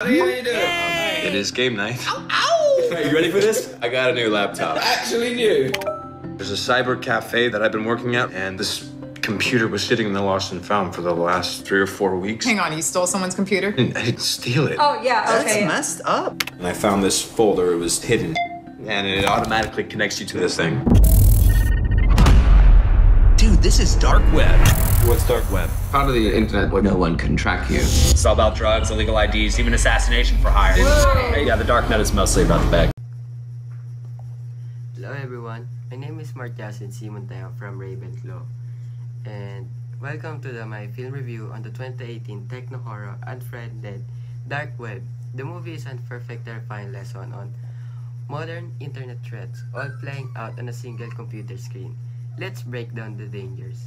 How you doing? It is game night. Ow! Are you ready for this? I got a new laptop. Actually new. There's a cyber cafe that I've been working at, and this computer was sitting in the lost and found for the last 3 or 4 weeks. Hang on, you stole someone's computer? I didn't steal it. Oh, yeah, okay. That's messed up. And I found this folder, it was hidden. And it automatically connects you to this thing. Dude, this is dark web. What's dark web? Part of the internet where no one can track you. It's all about drugs, illegal IDs, even assassination for hire. Yeah, the dark net is mostly about the bag. Hello everyone, my name is Martiasin Simontayo from Ravenclaw, and welcome to my film review on the 2018 techno-horror Unfriended Dark Web. The movie is a perfect terrifying lesson on modern internet threats, all playing out on a single computer screen. Let's break down the dangers.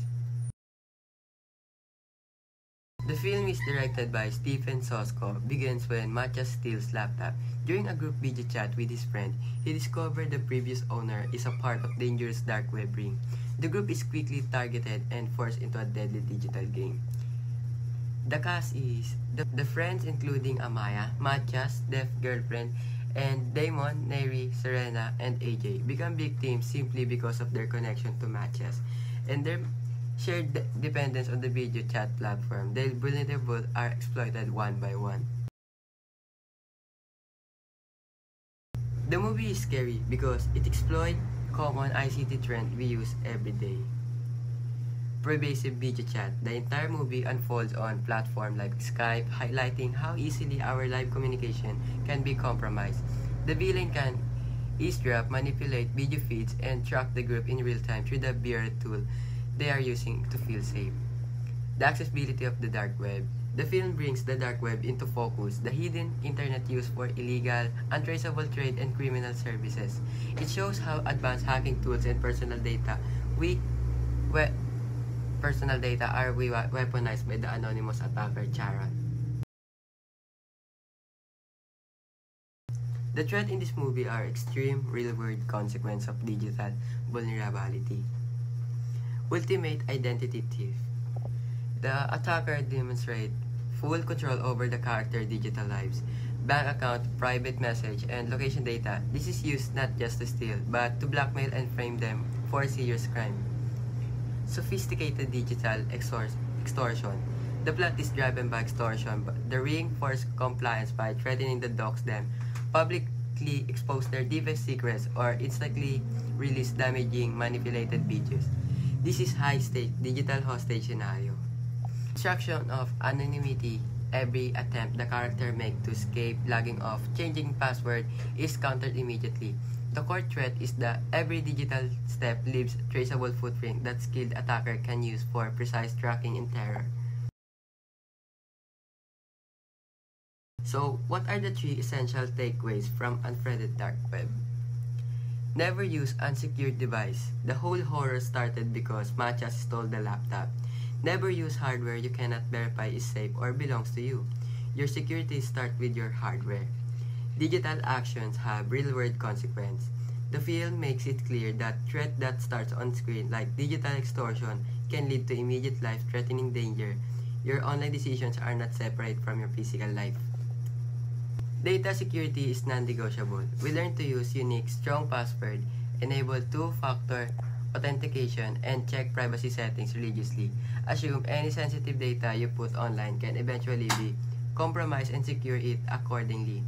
The film is directed by Stephen Sosko. Begins when Matthias steals laptop. During a group video chat with his friend, he discovered the previous owner is a part of dangerous dark web ring. The group is quickly targeted and forced into a deadly digital game. The cast is the friends including Amaya, Matthias' deaf girlfriend, and Damon, Neri, Serena, and AJ become victims simply because of their connection to Matthias and their shared dependence on the video chat platform. The vulnerable are exploited one by one. The movie is scary because it exploits common ICT trend we use every day. Pervasive video chat. The entire movie unfolds on platforms like Skype, highlighting how easily our live communication can be compromised. The villain can eavesdrop, manipulate video feeds, and track the group in real time through the VR tool they are using to feel safe. The accessibility of the dark web. The film brings the dark web into focus, the hidden internet used for illegal, untraceable trade and criminal services. It shows how advanced hacking tools and personal data are weaponized by the anonymous attacker Charon. The threat in this movie are extreme real-world consequences of digital vulnerability. Ultimate identity thief. The attacker demonstrates full control over the character's digital lives, bank account, private message, and location data. This is used not just to steal, but to blackmail and frame them for serious crime. Sophisticated digital extortion. The plot is driven by extortion, but the ring forces compliance by threatening to dox them, publicly expose their deepest secrets, or instantly release damaging, manipulated videos. This is high-stakes digital hostage scenario. Destruction of anonymity. Every attempt the character makes to escape, logging off, changing password is countered immediately. The core threat is that every digital step leaves a traceable footprint that skilled attacker can use for precise tracking and terror. So, what are the 3 essential takeaways from Unfriended Dark Web? Never use unsecured device. The whole horror started because Matthias stole the laptop. Never use hardware you cannot verify is safe or belongs to you. Your security starts with your hardware. Digital actions have real-world consequences. The film makes it clear that threat that starts on screen, like digital extortion, can lead to immediate life-threatening danger. Your online decisions are not separate from your physical life. Data security is non-negotiable. We learn to use unique, strong password, enable 2-factor authentication, and check privacy settings religiously. Assume any sensitive data you put online can eventually be compromised and secure it accordingly.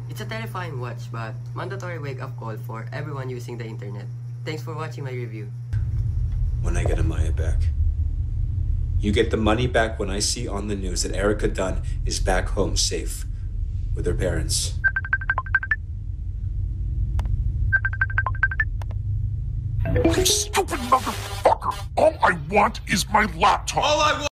It's a terrifying watch, but mandatory wake-up call for everyone using the internet. Thanks for watching my review. When I get Amaya back. You get the money back when I see on the news that Erica Dunn is back home safe with her parents. You stupid motherfucker! All I want is my laptop! All I want